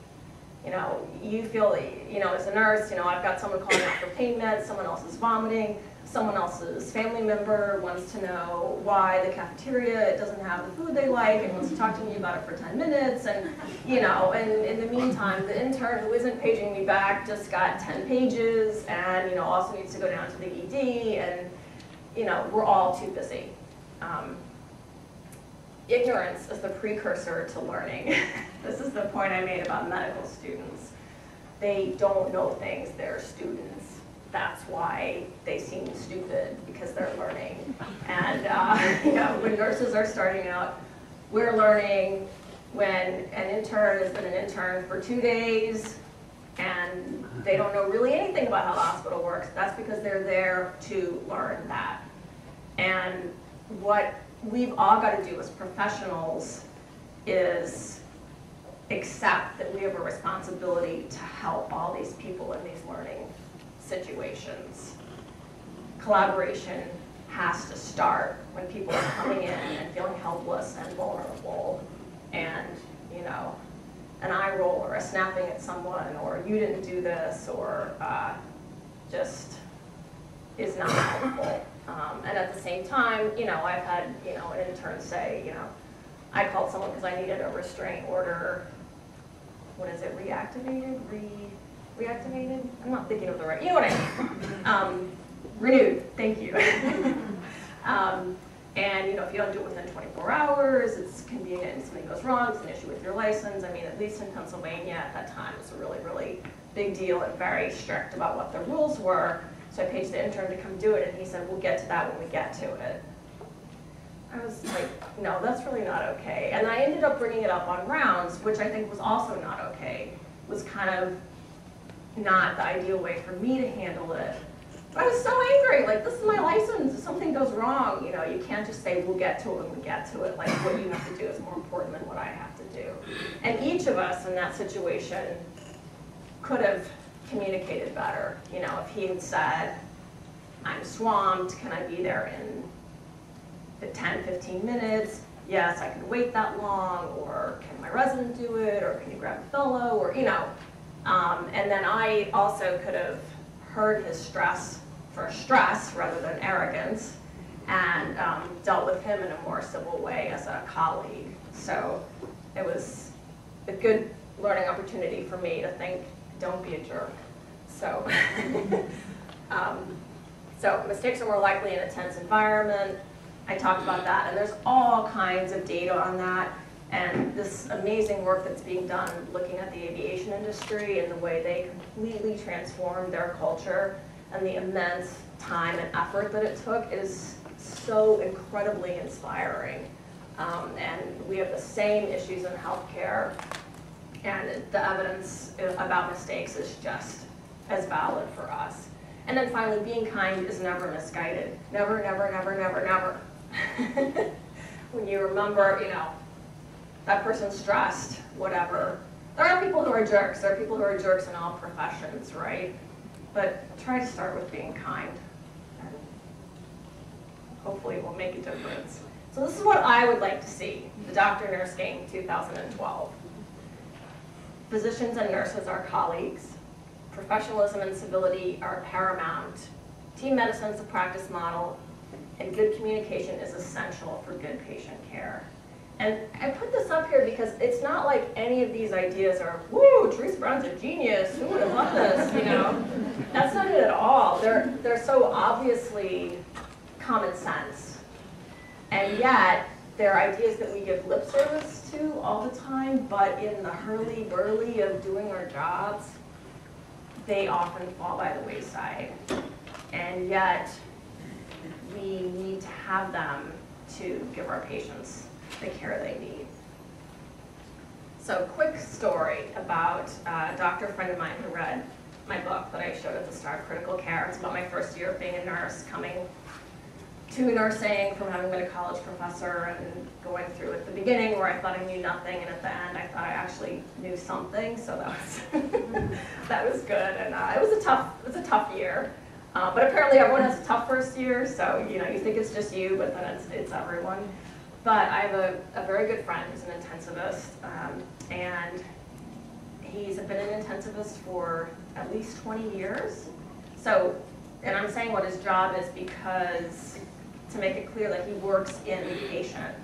You know, you feel, you know, as a nurse, you know, I've got someone calling out for pain meds, someone else is vomiting, someone else's family member wants to know why the cafeteria doesn't have the food they like and wants to talk to me about it for 10 minutes. And, you know, and in the meantime, the intern who isn't paging me back just got 10 pages and, you know, also needs to go down to the ED, and, you know, we're all too busy. Ignorance is the precursor to learning. This is the point I made about medical students. They don't know things, they're students. That's why they seem stupid, because they're learning. And you know, when nurses are starting out, we're learning. When an intern has been an intern for 2 days and they don't know really anything about how the hospital works, that's because they're there to learn that. And what we've all got to do as professionals is accept that we have a responsibility to help all these people in these learning situations. Collaboration has to start when people are coming in and feeling helpless and vulnerable, and, you know, an eye roll or a snapping at someone, or you didn't do this, or just is not helpful. And at the same time, you know, I've had, you know, an intern say, you know, I called someone because I needed a restraint order. What is it? Reactivated? Reactivated? I'm not thinking of the right, you know what I mean. Renewed, thank you. And, you know, if you don't do it within 24 hours, it's convenient and something goes wrong, it's an issue with your license. I mean, at least in Pennsylvania at that time, it was a really, really big deal and very strict about what the rules were. So I paged the intern to come do it, and he said, we'll get to that when we get to it. I was like, no, that's really not okay. And I ended up bringing it up on rounds, which I think was also not okay. It was kind of not the ideal way for me to handle it. But I was so angry, like, this is my license. If something goes wrong, you know, you can't just say, we'll get to it when we get to it. Like, what you have to do is more important than what I have to do. And each of us in that situation could have communicated better. You know, if he had said, I'm swamped, can I be there in the 10, 15 minutes? Yes, I can wait that long, or can my resident do it, or can you grab a fellow, or, you know. And then I also could have heard his stress for stress rather than arrogance, and dealt with him in a more civil way as a colleague. So it was a good learning opportunity for me to think, don't be a jerk. So, so mistakes are more likely in a tense environment. I talked about that, and there's all kinds of data on that, and this amazing work that's being done looking at the aviation industry and the way they completely transformed their culture and the immense time and effort that it took is so incredibly inspiring. And we have the same issues in healthcare, and the evidence about mistakes is just as valid for us. And then finally, being kind is never misguided. Never, never, never, never, never. When you remember, you know, that person's stressed, whatever. There are people who are jerks. There are people who are jerks in all professions, right? But try to start with being kind, and hopefully it will make a difference. So this is what I would like to see, the Doctor-Nurse Game 2012. Physicians and nurses are colleagues. Professionalism and civility are paramount. Team medicine is a practice model, and good communication is essential for good patient care. And I put this up here because it's not like any of these ideas are, woo, Theresa Brown's a genius, who would have thought this, you know? That's not it at all. They're so obviously common sense. And yet, they're ideas that we give lip service to all the time, but in the hurly-burly of doing our jobs, they often fall by the wayside. And yet, we need to have them to give our patients the care they need. So quick story about a doctor friend of mine who read my book that I showed at the start, Critical Care. It's about my first year of being a nurse, coming to nursing from having been a college professor and going through at the beginning where I thought I knew nothing, and at the end I thought I actually knew something, so that was that was good. And it was a tough year, but apparently everyone has a tough first year, so you think it's just you, but then it's everyone. But I have a very good friend who's an intensivist, and he's been an intensivist for at least 20 years. So, and I'm saying what his job is because to make it clear that he works in the patient.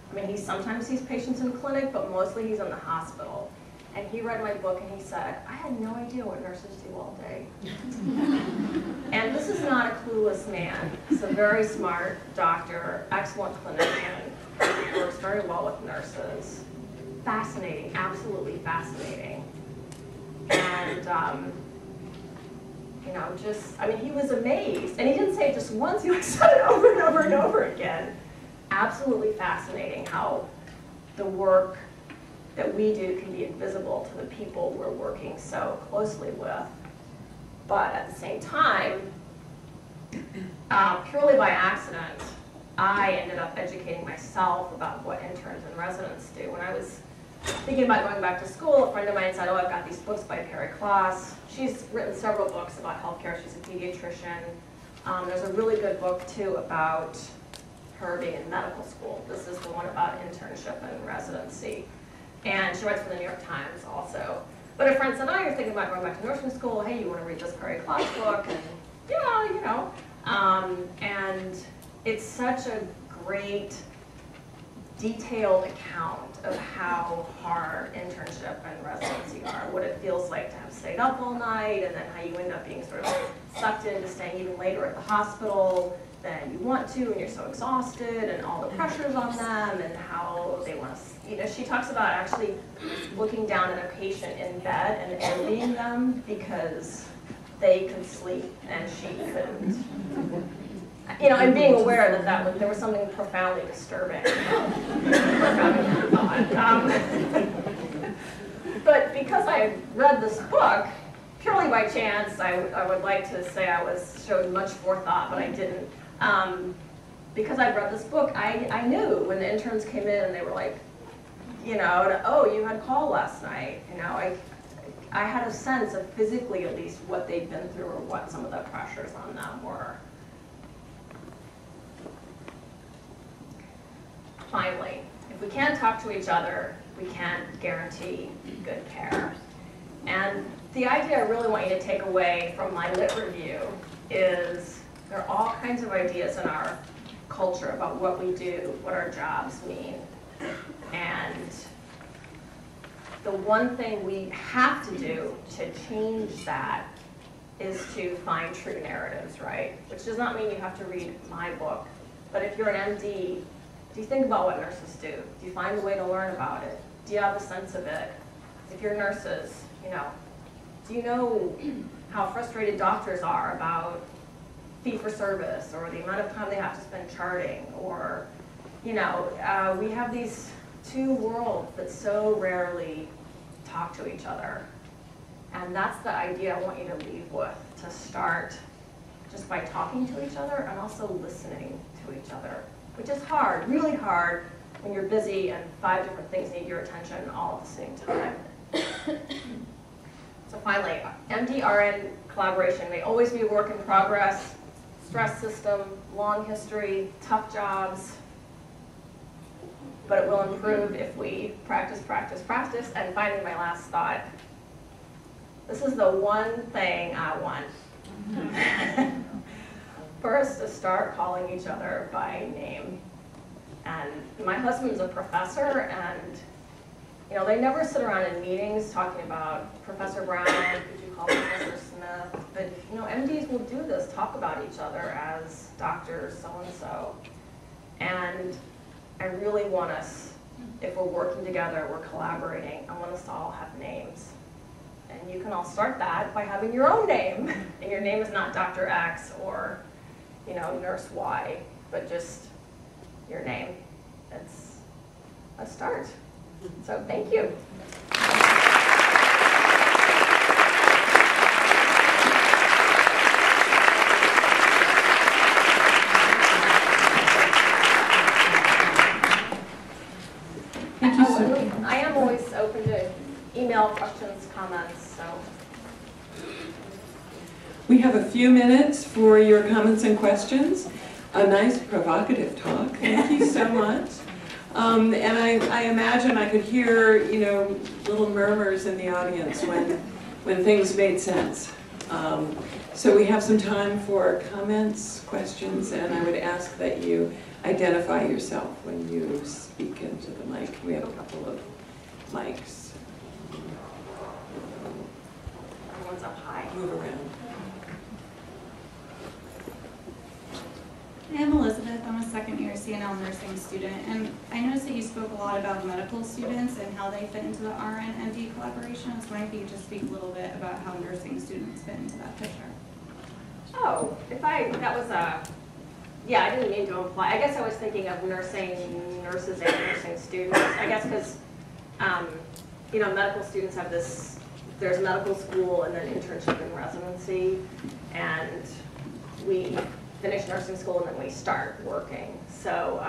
I mean, he sometimes sees patients in clinic, but mostly he's in the hospital. And he read my book and he said, I had no idea what nurses do all day. And this is not a clueless man. He's a very smart doctor, excellent clinician, works very well with nurses. Fascinating, absolutely fascinating. And, he was amazed. And he didn't say it just once, he said it over and over and over again. Absolutely fascinating how the work that we do can be invisible to the people we're working so closely with. But at the same time, purely by accident, I ended up educating myself about what interns and residents do. When I was thinking about going back to school, a friend of mine said, oh, I've got these books by Perry Kloss. She's written several books about healthcare. She's a pediatrician. There's a really good book, too, about her being in medical school. This is the one about internship and residency. And she writes for the New York Times also. But a friend said, oh, you're thinking about going back to nursing school. Hey, you want to read this Perry Kloss book? And yeah, and it's such a great, detailed account of how hard internship and residency are, what it feels like to have stayed up all night, and then how you end up being sort of sucked into staying even later at the hospital than you want to, and you're so exhausted, and all the pressures on them, and how they want to, she talks about actually looking down at a patient in bed and envying them because they could sleep and she couldn't. And being aware that there was something profoundly disturbing about but because I read this book, purely by chance, I would like to say I showed much forethought, but I didn't. Because I read this book, I knew when the interns came in and they were like, oh, you had call last night. I had a sense of physically at least what they'd been through or what some of the pressures on them were. Finally, if we can't talk to each other, we can't guarantee good care. And the idea I really want you to take away from my lit review is there are all kinds of ideas in our culture about what we do, what our jobs mean. And the one thing we have to do to change that is to find true narratives, right? Which does not mean you have to read my book, but if you're an MD, do you think about what nurses do? Do you find a way to learn about it? Do you have a sense of it? If you're nurses, do you know how frustrated doctors are about fee-for-service or the amount of time they have to spend charting? Or, we have these two worlds that so rarely talk to each other. And that's the idea I want you to leave with, to start just by talking to each other and also listening to each other. Which is hard, really hard, when you're busy and 5 different things need your attention all at the same time. So finally, MD-RN collaboration may always be a work in progress, stress system, long history, tough jobs, but it will improve if we practice, practice, practice. And finally, my last thought, this is the one thing I want. First, to start calling each other by name. And my husband's a professor, and they never sit around in meetings talking about Professor Brown, could you call Professor Smith? But MDs will do this, talk about each other as Dr. so-and-so. And I really want us, if we're working together, we're collaborating, I want us to all have names. And you can all start that by having your own name. And your name is not Dr. X or Nurse Y, but just your name. It's a start. So thank you. Thank you, sir. I am always open to email questions, comments, so. We have a few minutes for your comments and questions. A nice provocative talk. Thank you so much. And I imagine I could hear, little murmurs in the audience when things made sense. So we have some time for comments, questions, and I would ask that you identify yourself when you speak into the mic. We have a couple of mics. Everyone's up high. Move around. I'm Elizabeth. I'm a second-year CNL nursing student, and I noticed that you spoke a lot about medical students and how they fit into the RN-MD collaboration. I was wondering if you could just speak a little bit about how nursing students fit into that picture. Oh, yeah, I didn't mean to imply. I guess I was thinking of nurses and nursing students. I guess because, medical students have there's medical school and then internship and residency, and we finish nursing school and then we start working. So,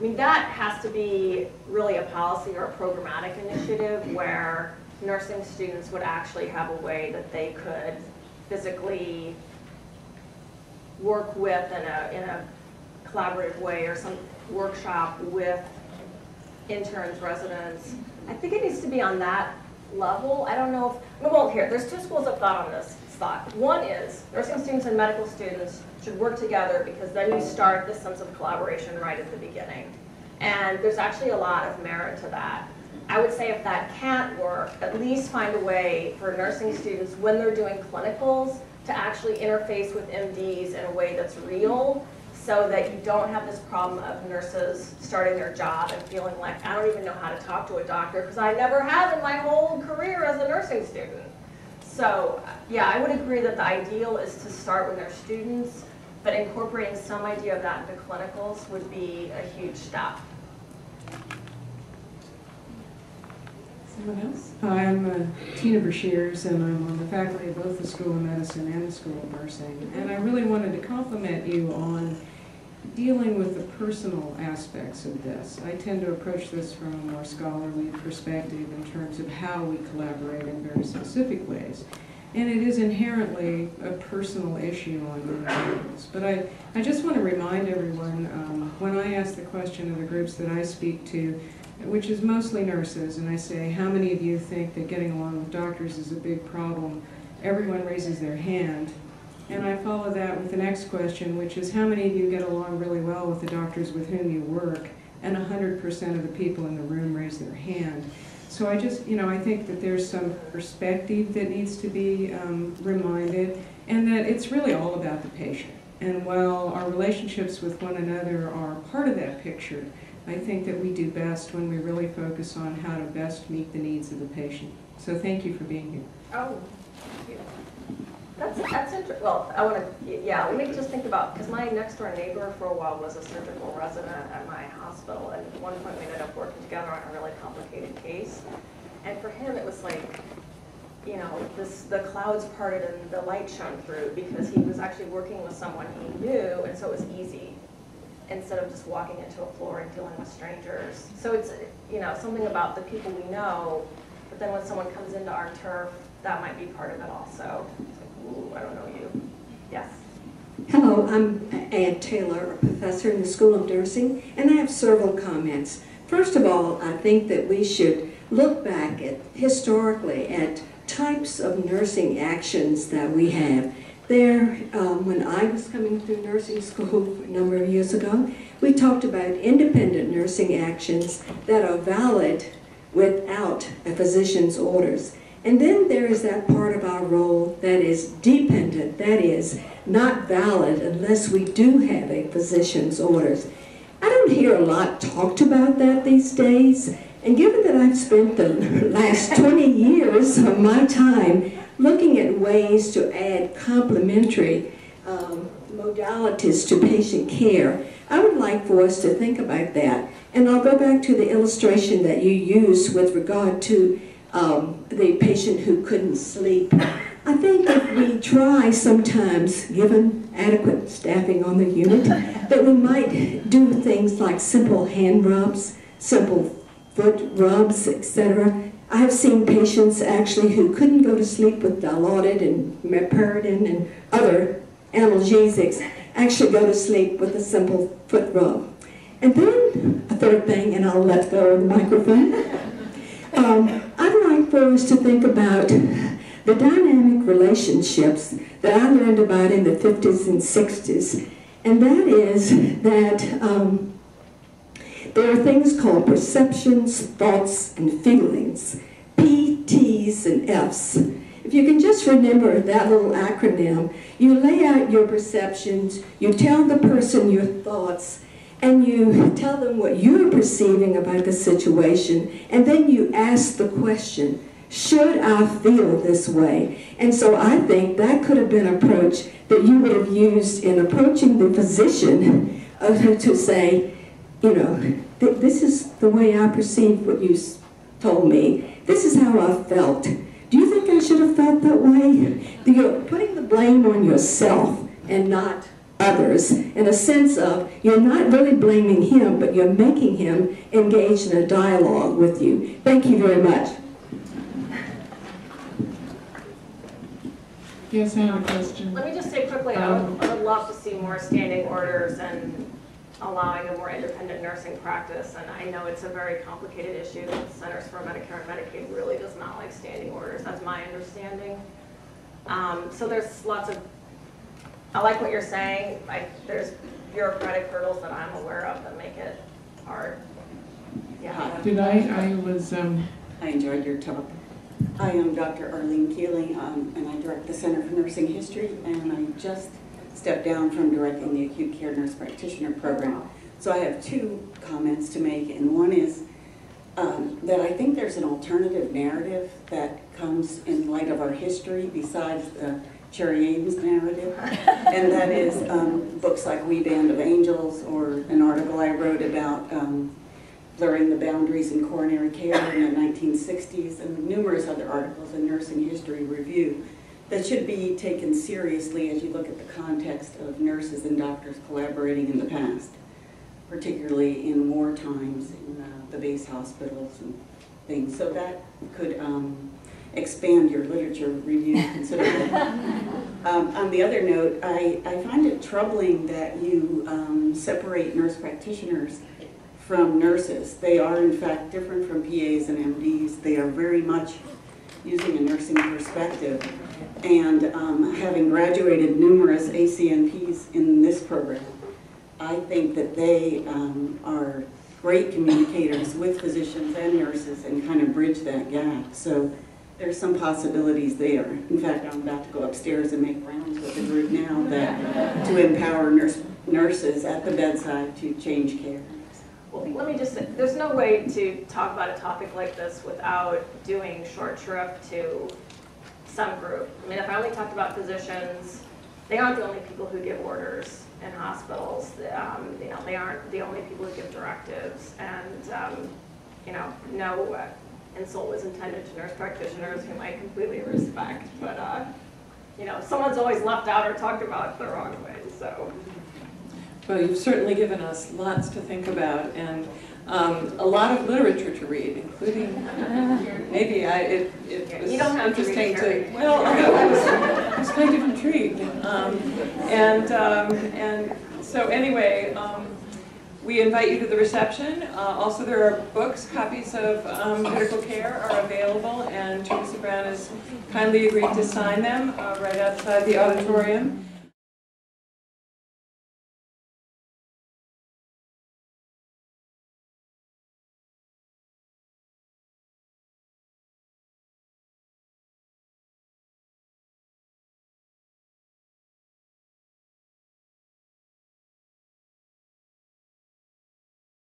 that has to be really a policy or a programmatic initiative where nursing students would actually have a way that they could physically work with in a collaborative way, or some workshop with interns, residents. I think it needs to be on that level. I don't know if, here, there's two schools of thought on this thought. One is nursing students and medical students should work together because then you start this sense of collaboration right at the beginning. And there's actually a lot of merit to that. I would say if that can't work, at least find a way for nursing students when they're doing clinicals to actually interface with MDs in a way that's real, so that you don't have this problem of nurses starting their job and feeling like, I don't even know how to talk to a doctor because I never have in my whole career as a nursing student. So yeah, I would agree that the ideal is to start with their students, but incorporating some idea of that into clinicals would be a huge step. Someone else? Hi, I'm Tina Brashears, and I'm on the faculty of both the School of Medicine and the School of Nursing. And I really wanted to compliment you on dealing with the personal aspects of this. I tend to approach this from a more scholarly perspective in terms of how we collaborate in very specific ways. And it is inherently a personal issue on many levels. But I just want to remind everyone, when I ask the question of the groups that I speak to, which is mostly nurses, and I say, how many of you think that getting along with doctors is a big problem? Everyone raises their hand. And I follow that with the next question, which is, how many of you get along really well with the doctors with whom you work? And 100% of the people in the room raise their hand. So I just, I think that there's some perspective that needs to be reminded, and that it's really all about the patient. And while our relationships with one another are part of that picture, I think that we do best when we really focus on how to best meet the needs of the patient. So thank you for being here. Oh, thank you. That's interesting. Well, I want to, let me just think about, because my next door neighbor for a while was a surgical resident at my hospital, and at one point we ended up working together on a really complicated case. And for him, it was like, the clouds parted and the light shone through, because he was actually working with someone he knew, and so it was easy, instead of just walking into a floor and dealing with strangers. So it's, something about the people we know, but then when someone comes into our turf, that might be part of it also. It's like, ooh, I don't know you. Yes? Hello, I'm Ann Taylor, a professor in the School of Nursing, and I have several comments. First of all, I think that we should look back historically at types of nursing actions that we have. When I was coming through nursing school a number of years ago, we talked about independent nursing actions that are valid without a physician's orders. And then there is that part of our role that is dependent, that is not valid unless we do have a physician's orders. I don't hear a lot talked about that these days, and given that I've spent the last 20 years of my time looking at ways to add complementary modalities to patient care, I would like for us to think about that. And I'll go back to the illustration that you used with regard to the patient who couldn't sleep. I think if we try sometimes, given adequate staffing on the unit, that we might do things like simple hand rubs, simple foot rubs, etc. I have seen patients actually who couldn't go to sleep with Dilaudid and meperidine and other analgesics actually go to sleep with a simple foot rub. And then a third thing, and I'll let go of the microphone. I'd like for us to think about the dynamic relationships that I learned about in the 50s and 60s. And that is that there are things called perceptions, thoughts, and feelings. P, T's, and F's. If you can just remember that little acronym, you lay out your perceptions, you tell the person your thoughts, and you tell them what you're perceiving about the situation, and then you ask the question, should I feel this way? And so I think that could have been an approach that you would have used in approaching the physician to say, you know, this is the way I perceive what you told me. This is how I felt. Do you think I should have felt that way? You're putting the blame on yourself and not others, in a sense of you're not really blaming him, but you're making him engage in a dialogue with you. Thank you very much. Yes, I have a question. Let me just say quickly, I would love to see more standing orders and allowing a more independent nursing practice. And I know it's a very complicated issue. The Centers for Medicare and Medicaid really does not like standing orders. That's my understanding. So there's lots of, I like what you're saying. There's bureaucratic hurdles that I'm aware of that make it hard. Yeah. Did I enjoyed your talk. I am Dr. Arlene Keeling, and I direct the Center for Nursing History, and I just stepped down from directing the acute care nurse practitioner program. So I have two comments to make, and one is that I think there's an alternative narrative that comes in light of our history besides the Cherry Ames narrative, and that is books like We Band of Angels, or an article I wrote about blurring the boundaries in coronary care in the 1960s, and numerous other articles in Nursing History Review that should be taken seriously as you look at the context of nurses and doctors collaborating in the past, particularly in war times in the base hospitals and things. So that could expand your literature review considerably. On the other note, I find it troubling that you separate nurse practitioners from nurses. They are in fact different from PAs and MDs. They are very much using a nursing perspective. And having graduated numerous ACNPs in this program, I think that they are great communicators with physicians and nurses and kind of bridge that gap. So there's some possibilities there. In fact, I'm about to go upstairs and make rounds with the group now that to empower nurses at the bedside to change care. Well, let me just say, there's no way to talk about a topic like this without doing short shrift to some group. I mean, if I only talked about physicians, they aren't the only people who give orders in hospitals. You know, they aren't the only people who give directives. And, you know, no insult was intended to nurse practitioners, whom I completely respect. But, you know, someone's always left out or talked about the wrong way, so. Well, you've certainly given us lots to think about, and a lot of literature to read, including maybe it was you don't have interesting to read well, I was kind of intrigued, and so anyway, we invite you to the reception. Also, there are books, copies of Critical Care are available, and Theresa Brown has kindly agreed to sign them right outside the auditorium.